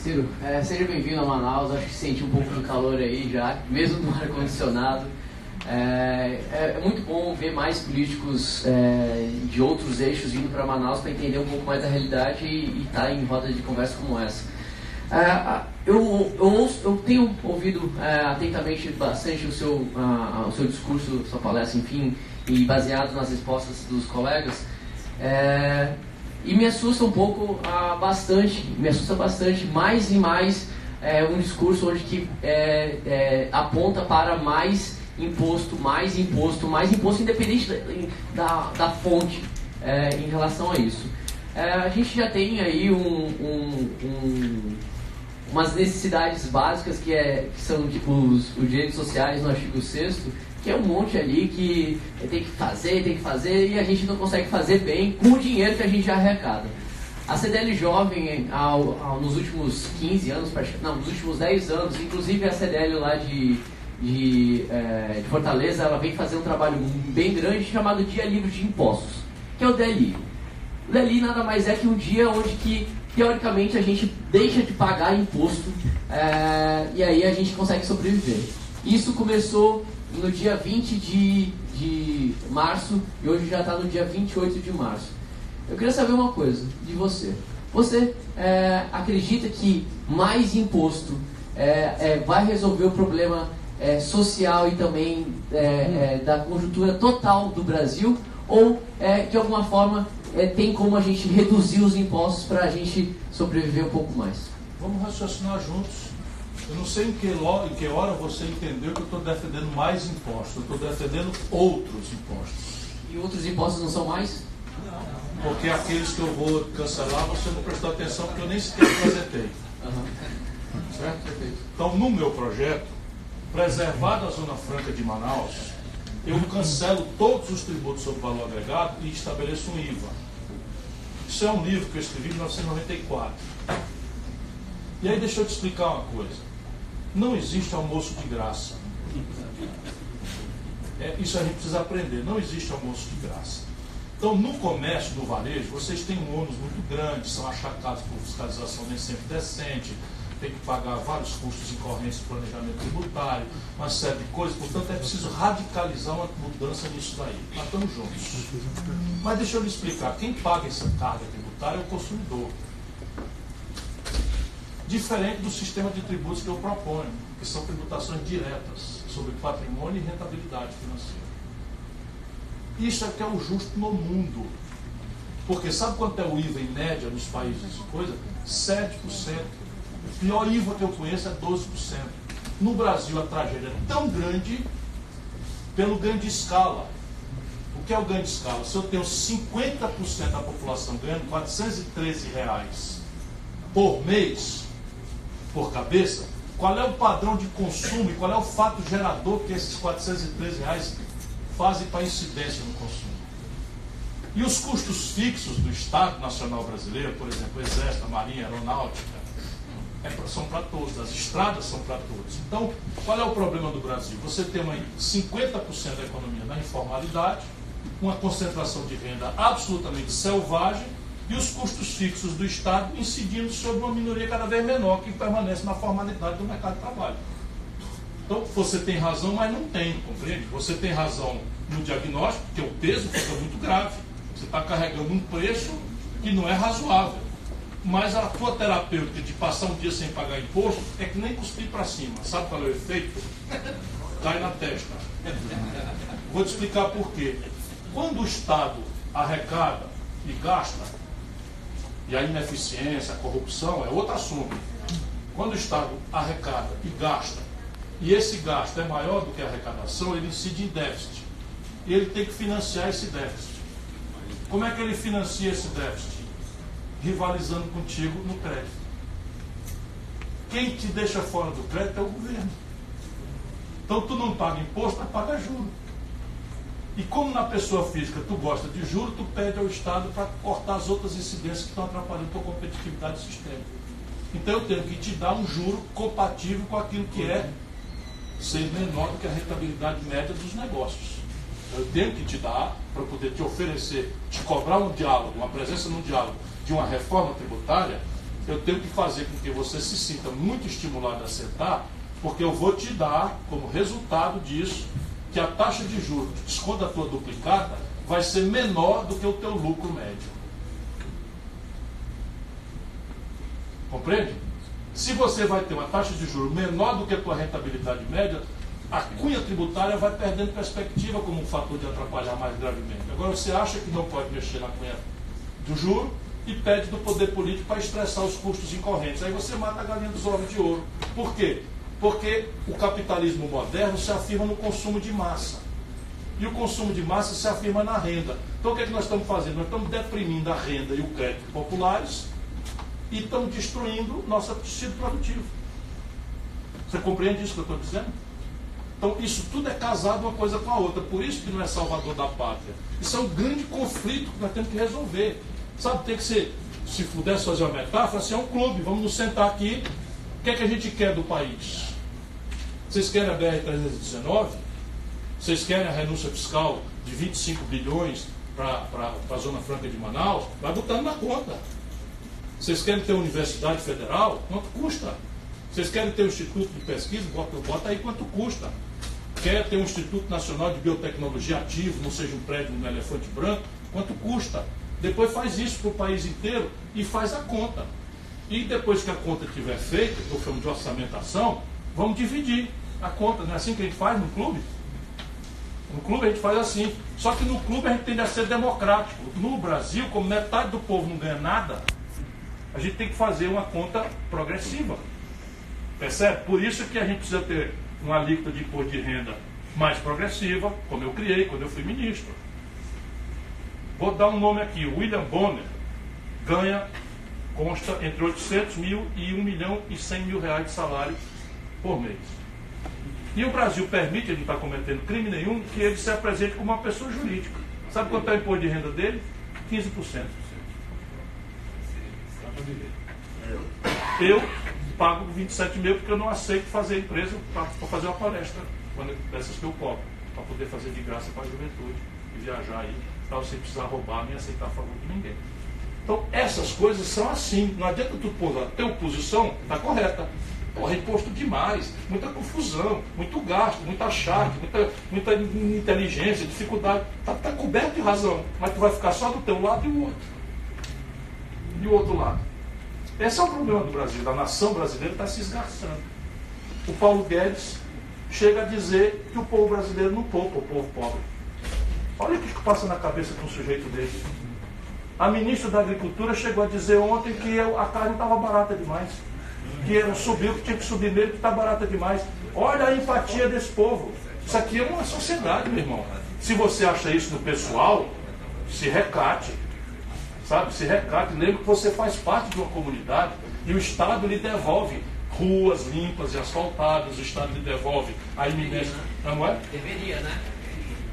Ciro, seja bem-vindo a Manaus. Acho que senti um pouco de calor aí já, mesmo no ar-condicionado. É muito bom ver mais políticos de outros eixos vindo para Manaus para entender um pouco mais da realidade e estar em roda de conversa como essa. Eu tenho ouvido atentamente bastante o seu discurso, sua palestra, enfim, e baseado nas respostas dos colegas. E me assusta um pouco, me assusta bastante, mais e mais um discurso onde que aponta para mais imposto, independente da fonte em relação a isso. A gente já tem aí umas necessidades básicas que são tipo os direitos sociais no artigo 6º, que é um monte ali que tem que fazer e a gente não consegue fazer bem com o dinheiro que a gente já arrecada. A CDL Jovem, nos últimos 15 anos, nos últimos 10 anos, inclusive a CDL lá de Fortaleza, ela vem fazer um trabalho bem grande chamado Dia Livre de Impostos, que é o DLI. O DLI nada mais é que um dia onde que, teoricamente, a gente deixa de pagar imposto e aí a gente consegue sobreviver. Isso começou no dia 20 de março e hoje já está no dia 28 de março. Eu queria saber uma coisa de você. Você acredita que mais imposto vai resolver o problema social e também da conjuntura total do Brasil? Ou, de alguma forma, tem como a gente reduzir os impostos para a gente sobreviver um pouco mais? Vamos raciocinar juntos. Eu não sei em que hora você entendeu que eu estou defendendo mais impostos. Eu estou defendendo outros impostos. E outros impostos não são mais? Não. Porque aqueles que eu vou cancelar, você não prestou atenção, porque eu nem sequer apresentei. Certo? Perfeito. Então, no meu projeto, preservada a Zona Franca de Manaus, eu cancelo todos os tributos sobre valor agregado e estabeleço um IVA. Isso é um livro que eu escrevi em 1994. E aí deixa eu te explicar uma coisa. Não existe almoço de graça. Isso a gente precisa aprender. Não existe almoço de graça. Então, no comércio, no varejo, vocês têm um ônus muito grande, são achacados por fiscalização nem sempre decente, tem que pagar vários custos incorrentes de planejamento tributário, uma série de coisas. Portanto, é preciso radicalizar uma mudança nisso daí. Nós estamos juntos. Mas deixa eu lhe explicar. Quem paga essa carga tributária é o consumidor. Diferente do sistema de tributos que eu proponho, que são tributações diretas sobre patrimônio e rentabilidade financeira. Isso é que é o justo no mundo. Porque sabe quanto é o IVA em média nos países de coisa? 7%. O pior IVA que eu conheço é 12%. No Brasil, a tragédia é tão grande pelo ganho de escala. O que é o ganho de escala? Se eu tenho 50% da população ganhando R$ 413 por mês, por cabeça, qual é o padrão de consumo e qual é o fato gerador que esses R$ 413 fazem para incidência no consumo? E os custos fixos do Estado Nacional Brasileiro, por exemplo, Exército, Marinha, Aeronáutica, são para todos, as estradas são para todos. Então, qual é o problema do Brasil? Você tem 50% da economia na informalidade, uma concentração de renda absolutamente selvagem e os custos fixos do Estado incidindo sobre uma minoria cada vez menor que permanece na formalidade do mercado de trabalho. Então, você tem razão, mas não tem, compreende? Você tem razão no diagnóstico, porque o peso fica muito grave. Você está carregando um preço que não é razoável. Mas a tua terapêutica de passar um dia sem pagar imposto é que nem cuspir para cima. Sabe qual é o efeito? Cai na testa. Vou te explicar por quê. Quando o Estado arrecada e gasta, e a ineficiência, a corrupção é outro assunto. Quando o Estado arrecada e gasta, e esse gasto é maior do que a arrecadação, ele incide em déficit. E ele tem que financiar esse déficit. Como é que ele financia esse déficit? Rivalizando contigo no crédito. Quem te deixa fora do crédito é o governo. Então tu não paga imposto, mas paga juro. E como na pessoa física tu gosta de juro, tu pede ao Estado para cortar as outras incidências que estão atrapalhando a tua competitividade do sistema. Então eu tenho que te dar um juro compatível com aquilo que é ser menor do que a rentabilidade média dos negócios. Eu tenho que te dar para poder te oferecer, te cobrar um diálogo, uma presença num diálogo de uma reforma tributária eu tenho que fazer com que você se sinta muito estimulado a sentar, porque eu vou te dar, como resultado disso, que a taxa de juros de desconto da tua duplicata vai ser menor do que o teu lucro médio. Compreende? Se você vai ter uma taxa de juros menor do que a tua rentabilidade média, a cunha tributária vai perdendo perspectiva como um fator de atrapalhar mais gravemente. Agora você acha que não pode mexer na cunha do juro e pede do poder político para estressar os custos incorrentes. Aí você mata a galinha dos ovos de ouro. Por quê? Porque o capitalismo moderno se afirma no consumo de massa. E o consumo de massa se afirma na renda. Então o que é que nós estamos fazendo? Nós estamos deprimindo a renda e o crédito populares e estamos destruindo nosso tecido produtivo. Você compreende isso que eu estou dizendo? Então isso tudo é casado uma coisa com a outra. Por isso que não é salvador da pátria. Isso é um grande conflito que nós temos que resolver. Sabe, tem que ser, se pudesse fazer uma metáfora, assim, é um clube. Vamos nos sentar aqui. O que é que a gente quer do país? Vocês querem a BR-319? Vocês querem a renúncia fiscal de 25 bilhões para a Zona Franca de Manaus? Vai botando na conta. Vocês querem ter universidade federal? Quanto custa? Vocês querem ter um instituto de pesquisa? Bota aí quanto custa. Quer ter um Instituto Nacional de Biotecnologia ativo, não seja um prédio no elefante branco? Quanto custa? Depois faz isso para o país inteiro e faz a conta. E depois que a conta estiver feita, que eu chamo de orçamentação, vamos dividir a conta. Não é assim que a gente faz no clube? No clube a gente faz assim. Só que no clube a gente tende a ser democrático. No Brasil, como metade do povo não ganha nada, a gente tem que fazer uma conta progressiva. Percebe? Por isso que a gente precisa ter uma alíquota de imposto de renda mais progressiva, como eu criei quando eu fui ministro. Vou dar um nome aqui. O William Bonner ganha, consta entre 800 mil e 1 milhão e 100 mil reais de salário por mês. E o Brasil permite, ele não está cometendo crime nenhum, que ele se apresente como uma pessoa jurídica. Sabe quanto é o imposto de renda dele? 15%. Eu pago 27 mil porque eu não aceito fazer empresa para fazer uma palestra, dessas que eu cobro, para poder fazer de graça para a juventude e viajar aí, para você precisar roubar nem aceitar a favor de ninguém. Então essas coisas são assim, não adianta tu pôr a tua posição, está correta. Porra, imposto demais, muita confusão, muito gasto, muita charge, muita inteligência, dificuldade. Está coberto de razão, mas tu vai ficar só do teu lado e o outro. E o outro lado. Esse é o problema do Brasil, da nação brasileira está se esgarçando. O Paulo Guedes chega a dizer que o povo brasileiro não poupa o povo pobre. Olha o que passa na cabeça de um sujeito desse. A ministra da Agricultura chegou a dizer ontem que a carne estava barata demais. Que subiu, que tinha que subir mesmo, que está barata demais. Olha a empatia desse povo. Isso aqui é uma sociedade, meu irmão. Se você acha isso no pessoal, se recate. Sabe? Se recate. Lembre que você faz parte de uma comunidade e o Estado lhe devolve ruas limpas e asfaltadas, o Estado lhe devolve a iminência. Não é? Deveria, né?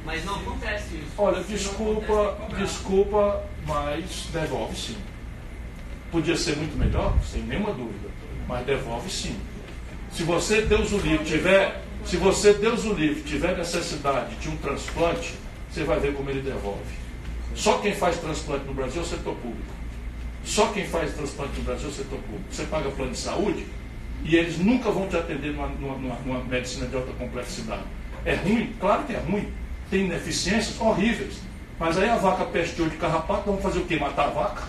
Mas não acontece isso. Olha, desculpa, mas devolve sim. Podia ser muito melhor, sem nenhuma dúvida, mas devolve sim. Se você, Deus o livre, tiver necessidade de um transplante, você vai ver como ele devolve. Só quem faz transplante no Brasil é o setor público. Só quem faz transplante no Brasil é o setor público. Você paga plano de saúde e eles nunca vão te atender numa medicina de alta complexidade. É ruim? Claro que é ruim. Tem ineficiências horríveis. Mas aí a vaca pesteou de carrapato, vamos fazer o quê? Matar a vaca?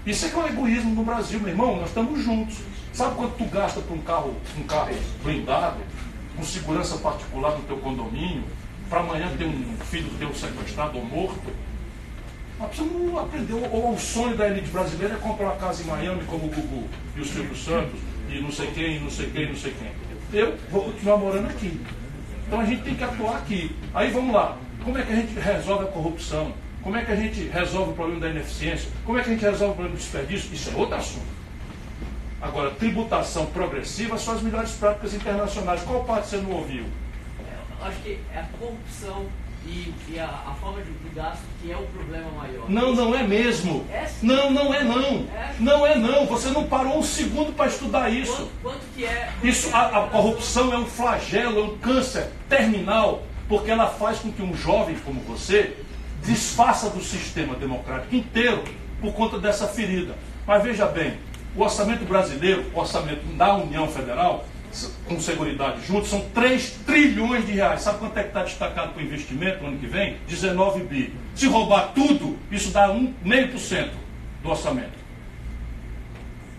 Isso é que é um egoísmo no Brasil, meu irmão. Nós estamos juntos. Sabe quanto tu gasta por um carro blindado, com segurança particular no teu condomínio, para amanhã ter um filho teu sequestrado ou morto? Nós precisamos aprender. Ou o sonho da elite brasileira é comprar uma casa em Miami como o Gugu e o Silvio Santos e não sei quem, não sei quem, não sei quem. Eu vou continuar morando aqui. Então a gente tem que atuar aqui. Aí vamos lá. Como é que a gente resolve a corrupção? Como é que a gente resolve o problema da ineficiência? Como é que a gente resolve o problema do desperdício? Isso é outro assunto. Agora, tributação progressiva são as melhores práticas internacionais. Qual parte você não ouviu? Eu acho que é a corrupção e a forma de gasto que é o problema maior. Não, não é mesmo. Não é não. Não é não. Você não parou um segundo para estudar isso. Quanto que é? Isso, a corrupção é um flagelo, é um câncer terminal, porque ela faz com que um jovem como você desfaça do sistema democrático inteiro por conta dessa ferida. Mas veja bem, o orçamento brasileiro, o orçamento da União Federal, com seguridade junto, são 3 trilhões de reais. Sabe quanto é que está destacado para o investimento no ano que vem? 19 bi. Se roubar tudo, isso dá 0,5% do orçamento.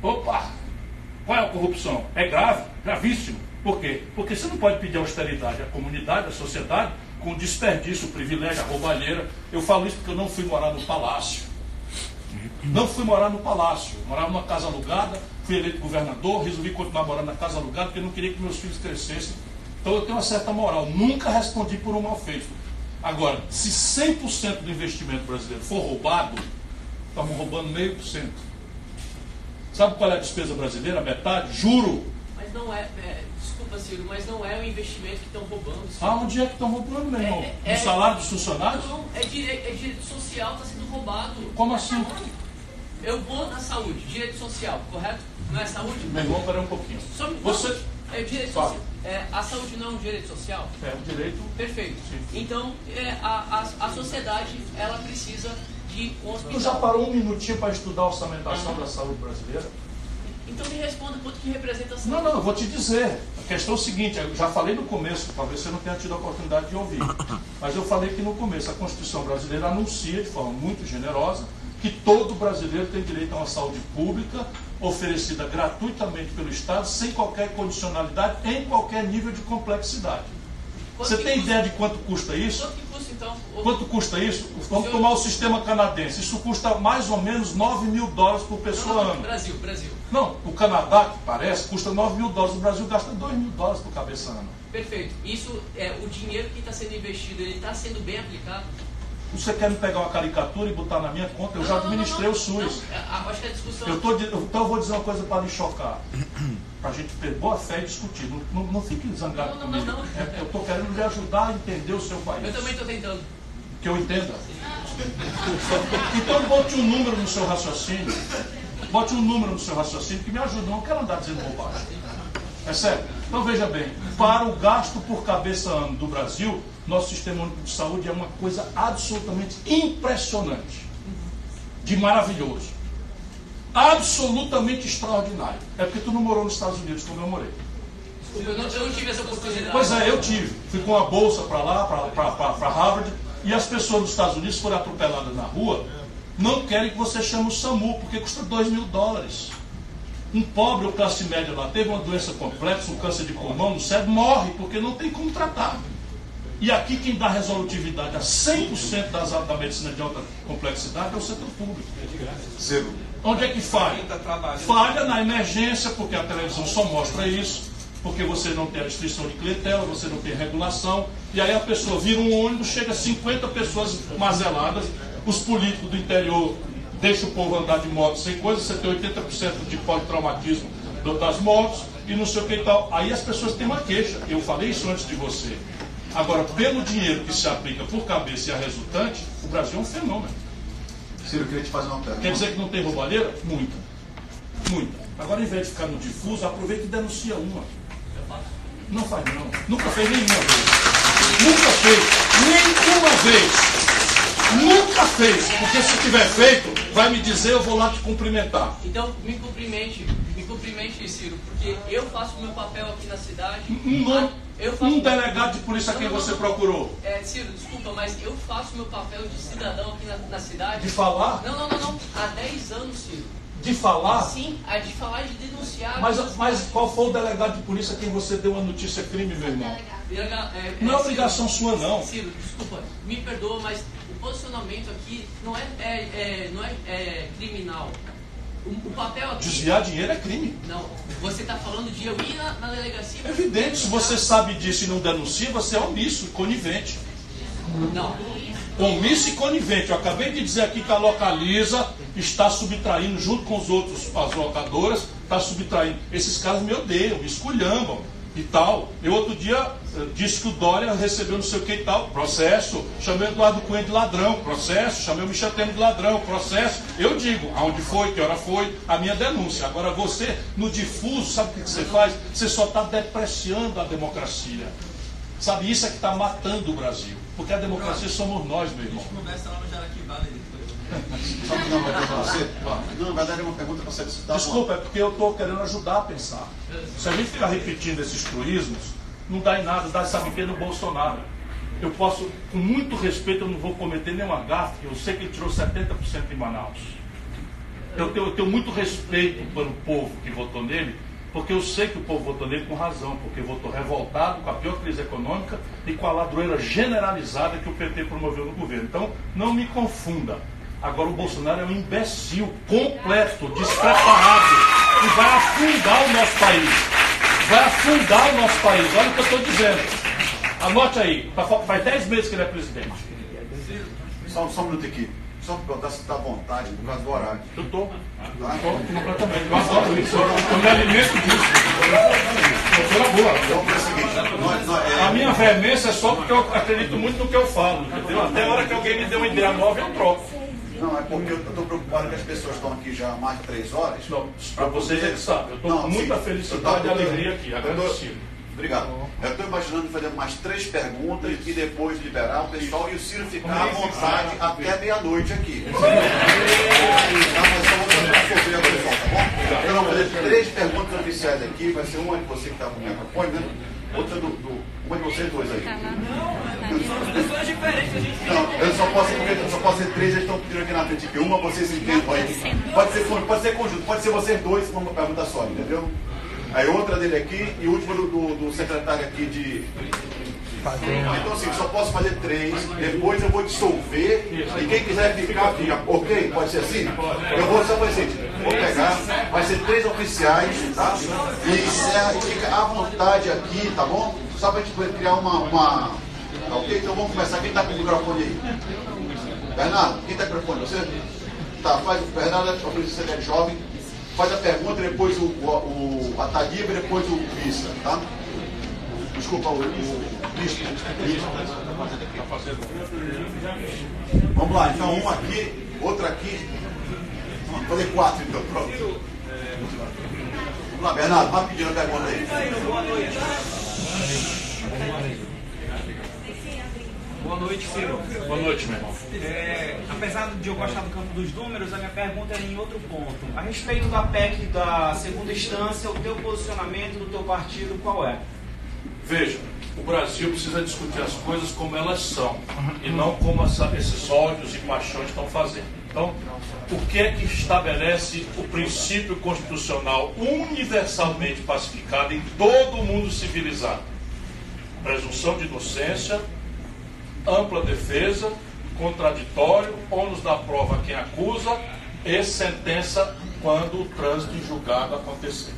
Opa! Qual é a corrupção? É grave, gravíssimo. Por quê? Porque você não pode pedir austeridade à comunidade, à sociedade, com desperdício, privilégio, a roubalheira. Eu falo isso porque eu não fui morar no palácio. Não fui morar no palácio. Morava numa casa alugada, fui eleito governador, resolvi continuar morando na casa alugada porque eu não queria que meus filhos crescessem. Então eu tenho uma certa moral. Nunca respondi por um mal feito. Agora, se 100% do investimento brasileiro for roubado, estamos roubando 0,5%. Sabe qual é a despesa brasileira? Metade? Juro. Mas não desculpa, Ciro, mas não é o investimento que estão roubando. Ciro. Ah, onde é que estão roubando, meu irmão? No salário dos funcionários? Não, é direito social, está sendo roubado. Como assim? Eu vou na saúde, direito social, correto? Não é saúde? Meu irmão, peraí um pouquinho. Você... É direito social. A saúde não é um direito social? É um direito. Perfeito. Sim. Então, a sociedade, ela precisa de um hospital. Tu já parou um minutinho para estudar a orçamentação da saúde brasileira? Então me responda quanto que representa a saúde. Não, eu vou te dizer. A questão é o seguinte, eu já falei no começo, talvez você não tenha tido a oportunidade de ouvir, mas eu falei que no começo a Constituição brasileira anuncia de forma muito generosa que todo brasileiro tem direito a uma saúde pública oferecida gratuitamente pelo Estado, sem qualquer condicionalidade, em qualquer nível de complexidade. Você tem ideia de quanto custa isso? Quanto que custa, então? Quanto custa isso? Vamos tomar o sistema canadense. Isso custa mais ou menos $9 mil por pessoa ano. Brasil. Não, o Canadá, que parece, custa $9 mil. O Brasil gasta $2 mil por cabeça ano. Perfeito. Isso é o dinheiro que está sendo investido, ele está sendo bem aplicado? Você quer me pegar uma caricatura e botar na minha conta? Eu já administrei o SUS. Acho que a discussão... Então eu vou dizer uma coisa para lhe chocar. Para a gente ter boa fé e discutir. Não fique zangado comigo. Não. Eu estou querendo lhe ajudar a entender o seu país. Eu também estou tentando. Que eu entenda. Então bote um número no seu raciocínio. Bote um número no seu raciocínio que me ajuda. Não quero andar dizendo bobagem. É sério? Então veja bem, para o gasto por cabeça ano do Brasil, nosso sistema único de saúde é uma coisa absolutamente impressionante. De maravilhoso. Absolutamente extraordinário. É porque tu não morou nos Estados Unidos como eu morei. Eu não tive essa oportunidade. Pois é, eu tive. Fui com uma bolsa para lá, para Harvard, e as pessoas dos Estados Unidos foram atropeladas na rua, não querem que você chame o SAMU, porque custa $2 mil. Um pobre ou classe média lá teve uma doença complexa, um câncer de pulmão no cérebro, morre porque não tem como tratar. E aqui quem dá resolutividade a 100% da medicina de alta complexidade é o setor público. Zero. Onde é que falha? Falha na emergência, porque a televisão só mostra isso, porque você não tem a restrição de clientela, você não tem regulação, e aí a pessoa vira um ônibus, chega 50 pessoas mazeladas, os políticos do interior deixam o povo andar de moto sem coisa, você tem 80% de politraumatismo das motos, e não sei o que e tal. Aí as pessoas têm uma queixa, eu falei isso antes de você. Agora, pelo dinheiro que se aplica por cabeça e a resultante, o Brasil é um fenômeno. Ciro, eu queria te fazer uma pergunta. Quer dizer que não tem roubalheira? Muita. Muita. Agora, ao invés de ficar no difuso, aproveita e denuncia uma. Não faz não. Nunca fez nenhuma vez. Nunca fez. Nenhuma vez. Nunca fez. Porque se tiver feito, vai me dizer, eu vou lá te cumprimentar. Então, me cumprimente, Ciro, porque eu faço o meu papel aqui na cidade. Um delegado de polícia a quem você procurou? Ciro, desculpa, mas eu faço o meu papel de cidadão aqui na cidade. De falar? Não. Há 10 anos, Ciro. De falar? Sim, de falar e de denunciar. Mas qual foi o delegado de polícia a quem você deu uma notícia crime, meu irmão? Não é obrigação sua, não. Ciro, desculpa, me perdoa, mas o posicionamento aqui não é criminal. O papel aqui... Desviar dinheiro é crime. Não, você está falando de eu ir na delegacia... É evidente, se você sabe disso e não denuncia, você é omisso, conivente. Não. Omisso e conivente. Eu acabei de dizer aqui que a Localiza está subtraindo, junto com as locadoras, está subtraindo. Esses caras me odeiam, me esculhambam e tal. Eu outro dia disse que o Dória recebeu não sei o que e tal, processo. Chamei o Eduardo Cunha de ladrão, processo. Chamei o Michel Temer de ladrão, processo. Eu digo aonde foi, que hora foi, a minha denúncia. Agora você, no difuso, sabe o que você faz? Você só está depreciando a democracia. Sabe, isso é que está matando o Brasil. Porque a democracia somos nós, meu irmão. A gente conversa lá no Jaraqui Valley depois. Só que não vai ter para você? Não, na verdade é uma pergunta para você citar. Desculpa, é porque eu estou querendo ajudar a pensar. Se a gente ficar repetindo esses truísmos, não dá em nada, dá sabe o que no Bolsonaro. Eu posso, com muito respeito, eu não vou cometer nenhuma gafe, eu sei que ele tirou 70% em Manaus. Eu tenho muito respeito pelo povo que votou nele, porque eu sei que o povo votou nele com razão, porque votou revoltado com a pior crise econômica e com a ladroeira generalizada que o PT promoveu no governo. Então, não me confunda. Agora, o Bolsonaro é um imbecil completo, despreparado, e vai afundar o nosso país. Vai afundar o nosso país. Olha o que eu estou dizendo. Anote aí, faz 10 meses que ele é presidente. Só um minuto aqui. Só para perguntar se está à vontade, por causa do horário. Eu estou. Tá? Completamente. Eu adoro isso. Eu me alimento disso. Pela boa. Então, é o seguinte, A minha veemência é só porque eu acredito muito no que eu falo. Entendeu? Até a hora que alguém me dê uma ideia nova, eu troco. Não, é porque eu estou preocupado que as pessoas estão aqui já há mais de 3 horas. Para vocês é que sabe. Eu estou com muita felicidade e alegria aqui. Agradecido. Obrigado. Eu estou imaginando fazer mais 3 perguntas e depois liberar o pessoal e o Ciro ficar à vontade até meia-noite aqui. Tá, mas só vou resolver agora, pessoal, tá bom? Eu vou fazer 3 perguntas oficiais aqui. Vai ser uma de você que está com o microfone, né? Outra uma de vocês dois aí. Pessoas diferentes, a gente. Não, eu só posso ser 3, eles estão pedindo aqui na frente. Que uma vocês se entendam aí. Pode ser conjunto, pode ser vocês dois, uma pergunta só, entendeu? Aí outra dele aqui e última do secretário aqui de... Então assim, só posso fazer 3, depois eu vou dissolver e quem quiser ficar, fica. Ok? Pode ser assim? Eu vou só fazer assim, vou pegar, vai ser 3 oficiais, tá? E encerra e fica à vontade aqui, tá bom? Só pra gente poder criar uma... Ok? Então vamos começar. Quem tá com o microfone aí? Bernardo, quem tá com o microfone? Você? Tá, faz o Bernardo, você é jovem. Faz a pergunta, depois a Taliba e depois o Vista, tá? Desculpa, o Vista. Vamos lá, então um aqui, outra aqui. Vou fazer 4 então, pronto. Vamos lá, Bernardo, rapidinho a pergunta aí. Boa noite, Ciro. Boa noite, meu irmão. Apesar de eu gostar do campo dos números, a minha pergunta é em outro ponto. A respeito da PEC da segunda instância, o teu posicionamento do teu partido qual é? Veja, o Brasil precisa discutir as coisas como elas são e não como esses ódios e paixões estão fazendo. Então, o que é que estabelece o princípio constitucional universalmente pacificado em todo o mundo civilizado? Presunção de inocência, ampla defesa, contraditório, ônus da prova a quem acusa e sentença quando o trânsito em julgado acontecer.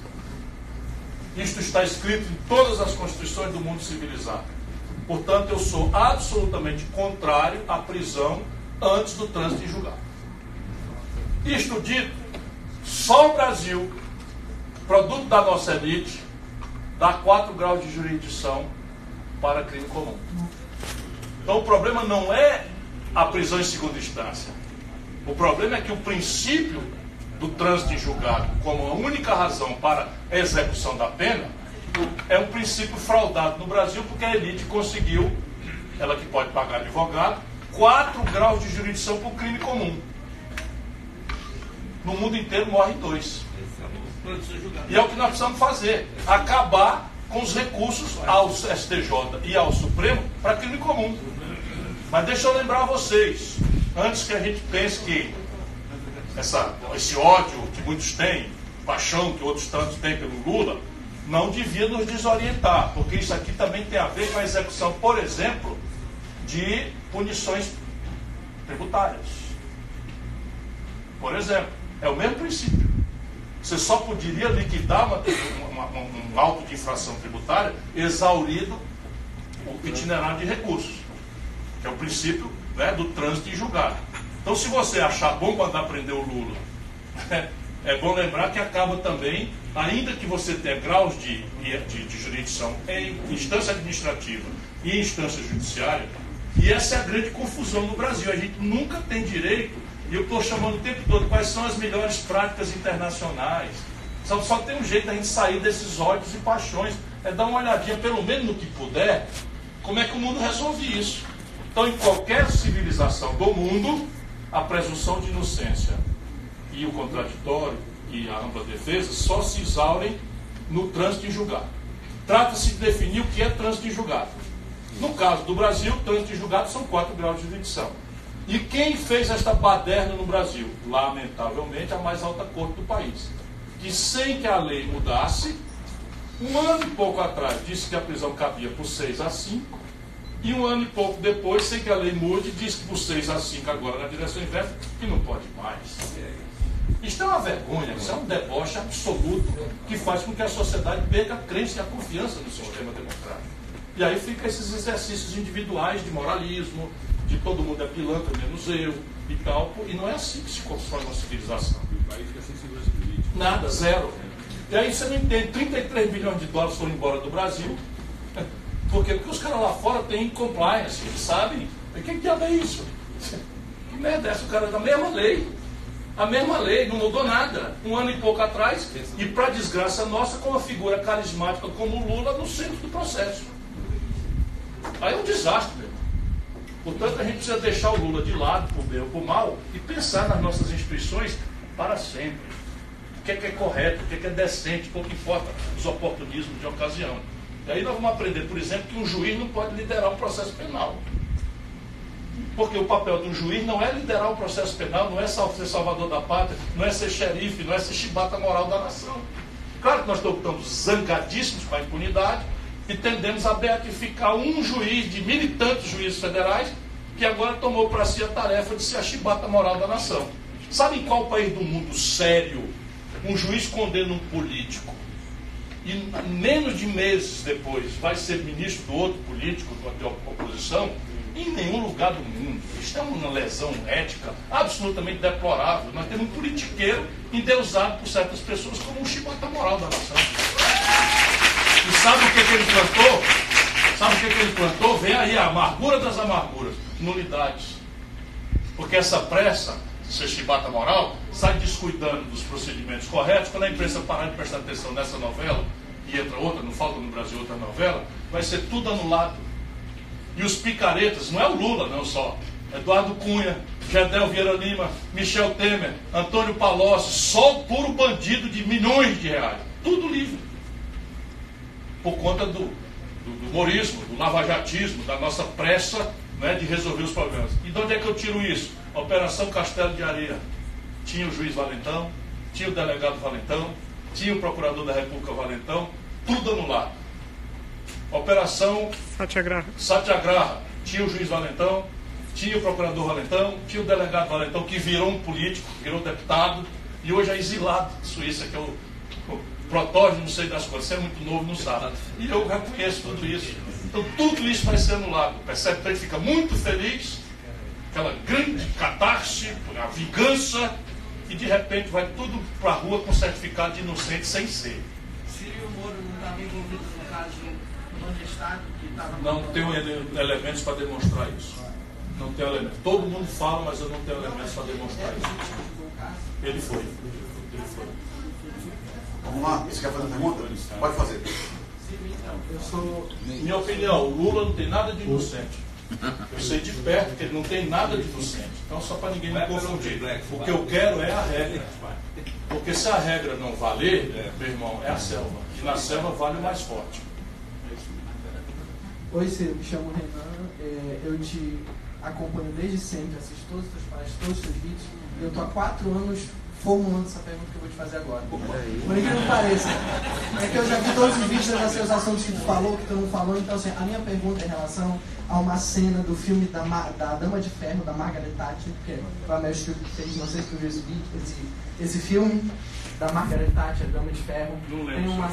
Isto está escrito em todas as constituições do mundo civilizado. Portanto, eu sou absolutamente contrário à prisão antes do trânsito em julgado. Isto dito, só o Brasil, produto da nossa elite, dá 4 graus de jurisdição para crime comum. Então o problema não é a prisão em segunda instância. O problema é que o princípio do trânsito em julgado como a única razão para a execução da pena é um princípio fraudado no Brasil porque a elite conseguiu, ela que pode pagar advogado, 4 graus de jurisdição por crime comum. No mundo inteiro morrem 2. E é o que nós precisamos fazer, acabar com os recursos ao STJ e ao Supremo para crime comum. Mas deixa eu lembrar a vocês, antes que a gente pense que esse ódio que muitos têm, paixão que outros tantos têm pelo Lula, não devia nos desorientar, porque isso aqui também tem a ver com a execução, por exemplo, de punições tributárias. Por exemplo, é o mesmo princípio. Você só poderia liquidar um auto de infração tributária exaurido o itinerário de recursos, que é o princípio, né, do trânsito em julgado. Então, se você achar bom mandar prender o Lula, é bom lembrar que acaba também, ainda que você tenha graus de jurisdição em instância administrativa e em instância judiciária, e essa é a grande confusão no Brasil. A gente nunca tem direito, e eu estou chamando o tempo todo quais são as melhores práticas internacionais. Só tem um jeito da gente sair desses ódios e paixões, é dar uma olhadinha, pelo menos no que puder, como é que o mundo resolve isso. Então, em qualquer civilização do mundo, a presunção de inocência e o contraditório e a ampla defesa só se exaurem no trânsito em julgado. Trata-se de definir o que é trânsito em julgado. No caso do Brasil, trânsito em julgado são 4 graus de jurisdição. E quem fez esta baderna no Brasil? Lamentavelmente, a mais alta corte do país. Que sem que a lei mudasse, um ano e pouco atrás disse que a prisão cabia por 6 a 5, e um ano e pouco depois, sem que a lei mude, disse que por 6 a 5 agora na direção inversa, que não pode mais. Isso é uma vergonha, isso é um deboche absoluto que faz com que a sociedade perca a crença e a confiança no sistema democrático. E aí fica esses exercícios individuais de moralismo, de todo mundo é pilantra, menos eu, e tal, e não é assim que se constrói uma civilização. O país fica sem segurança política. Nada, zero. E aí você não entende, 33 bilhões de dólares foram embora do Brasil. Por quê? Porque os caras lá fora têm compliance, eles sabem. O que diabo é isso? Que merda é essa? O cara da mesma lei. A mesma lei, não mudou nada. Um ano e pouco atrás, e para desgraça nossa, com uma figura carismática como o Lula no centro do processo. Aí é um desastre, meu irmão. Portanto, a gente precisa deixar o Lula de lado, por bem ou por mal, e pensar nas nossas instituições para sempre. O que é correto, o que é decente, pouco importa os oportunismos de ocasião. E aí nós vamos aprender, por exemplo, que um juiz não pode liderar um processo penal. Porque o papel do juiz não é liderar um processo penal, não é ser salvador da pátria, não é ser xerife, não é ser chibata moral da nação. Claro que nós estamos zangadíssimos com a impunidade e tendemos a beatificar um juiz de militantes juízes federais que agora tomou para si a tarefa de ser a chibata moral da nação. Sabe em qual país do mundo sério um juiz condena um político e menos de meses depois vai ser ministro do outro político da oposição? Em nenhum lugar do mundo. Isso é uma lesão ética absolutamente deplorável. Nós temos um politiqueiro endeusado por certas pessoas como um chibata moral da nação. E sabe o que ele plantou? Sabe o que ele plantou? Vem aí a amargura das amarguras. Nulidades. Porque essa pressa de ser chibata moral sai descuidando dos procedimentos corretos. Quando a imprensa parar de prestar atenção nessa novela e entra outra, não falta no Brasil outra novela, vai ser tudo anulado. E os picaretas, não é o Lula não só, Eduardo Cunha, Gedel Vieira Lima, Michel Temer, Antônio Palocci, só o puro bandido de milhões de reais. Tudo livre. Por conta do humorismo, do lavajatismo, da nossa pressa, né, de resolver os problemas. E de onde é que eu tiro isso? Operação Castelo de Areia. Tinha o juiz Valentão, tinha o delegado Valentão, tinha o procurador da República Valentão, tudo anulado. Operação Satyagraha. Tinha o juiz Valentão, tinha o procurador Valentão, tinha o delegado Valentão, que virou um político, virou deputado, e hoje é exilado de Suíça, que é o protótipo, não sei das coisas, você é muito novo, não sabe. E eu reconheço tudo isso. Então tudo isso vai ser anulado. Percebe? Então ele fica muito feliz, aquela grande catarse, a vingança, e de repente vai tudo para a rua com certificado de inocente sem ser. Ciro Moro não estava envolvido no caso do Estado que estava... Não tenho elementos para demonstrar isso. Não tenho elementos. Todo mundo fala, mas eu não tenho elementos para demonstrar isso. Ele foi. Ele foi. Vamos lá, você quer fazer uma pergunta? Pode fazer. Minha opinião, o Lula não tem nada de inocente. Eu sei de perto que ele não tem nada de inocente. Então, só para ninguém me confundir. O que eu quero é a regra. Porque se a regra não valer, meu irmão, é a selva. E na selva vale o mais forte. Oi, Ciro, me chamo Renan. Eu te acompanho desde sempre, assisto todos os teus palestras, todos os teus vídeos. Eu estou há 4 anos formulando essa pergunta que eu vou te fazer agora. Por incrível que pareça. É que eu já vi todos os vídeos, eu já sei os assuntos que tu falou, que tu não falou. Então, assim, a minha pergunta é em relação a uma cena do filme da Dama de Ferro, da Margaret Thatcher, que foi a Meryl Streep que fez, não sei se tu viu esse filme da Margaret Thatcher, Dama de Ferro. Não lembro. Tem uma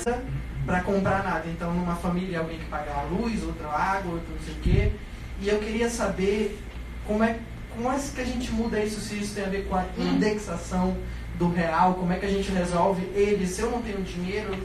para comprar nada. Então, numa família, alguém que paga a luz, outra água, outro não sei o quê. E eu queria saber como é que a gente muda isso, se isso tem a ver com a indexação do real, como é que a gente resolve ele, se eu não tenho dinheiro,